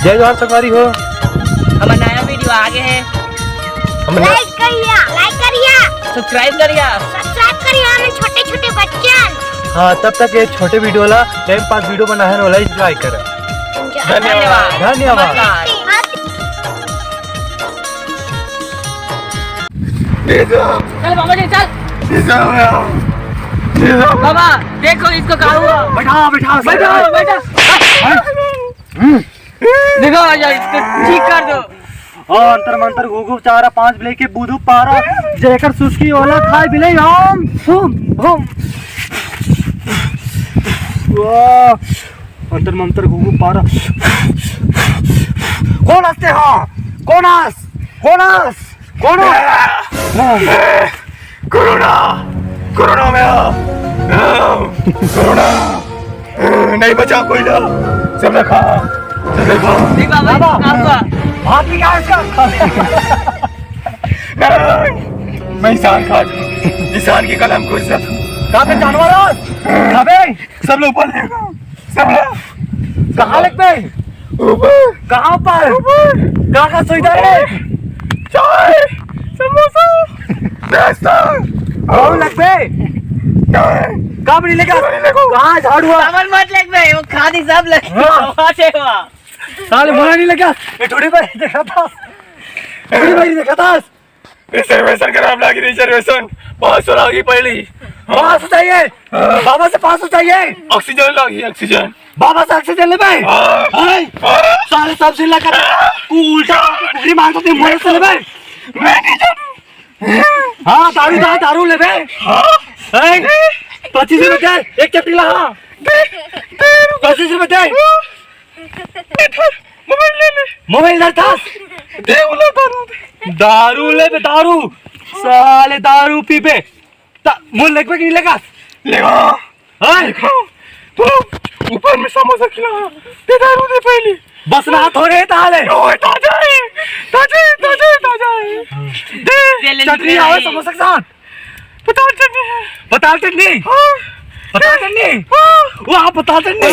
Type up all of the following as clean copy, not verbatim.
जय जोहार संगवारी हो। हमारा नया वीडियो आगे है, लाइक करिए सब्सक्राइब करिए हमें छोटे छोटे बच्चन। हाँ, तब तक ये छोटे वीडियो ला टाइम पास वीडियो बना है वाला एंजॉय करें। धन्यवाद धन्यवाद। चल बाबा जी चल। बाबा देखो इसको क्या हुआ। बैठा देखो यार इसको ठीक कर दो। और अंतर मंतर घुघु चारा 5 बिले के बुधु पारा जेकर सुस्की वाला खाए बिले हम वाह अंतर मंतर घुघु पारा कौन हंसते हो कौन कोरोना में कोरोना नहीं बचा कोई ना सब खा नहीं बाबा आपका हाथ भी क्या इसका मैं इंसान की कलम को सब काफी जानवर खाबे सब लोग ऊपर सब लोग कहाँ लग पे ऊपर कहाँ ऊपर कहाँ सुविधा है चाय समोसा नाश्ता और लग पे कहाँ नहीं लगा कहाँ झाड़ू सामान मत लग भाई वो खादी सब लग हुआ साले मोरा नहीं लगा ये थोड़ी बार देखा था रिजर्वेशन कराम लागी रिजर्वेशन 500 लागी पहली 500 चाहिए बाबा से 500 चाहिए ऑक्सीजन लागी ऑक्सीजन बाबा से ऑक्सीजन ले भाई सारे सब से लगा उल्टा कुकरी मारता थे मोरे से ले भाई मैं नहीं जानू हाँ दारू ले भाई 25 रुपए एक चपटी ला 25 रुपए मोबाइल था दारू ले बे दारू साले दारू पी पे मुंह लग पे नहीं लगा तो ऊपर में समोसा खिला ते दारू दे पहली बस ना थोड़े ताले ओए ताजा दे चटनी आओ समोसा के साथ पताल चटनी वहाँ पता चटनी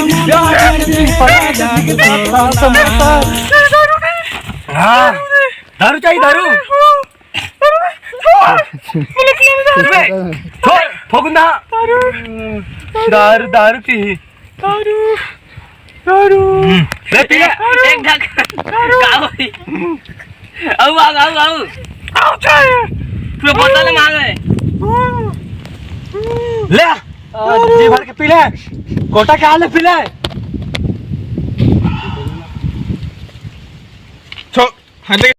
समोसा हाँ दारू चाहिए ठोकुंदा दारू पी दारू एक ढक काओ आओ चाहिए पूरा बोतल मांगे ले जी भर के पी ले कोटा क्या ले पी ले छो हंडे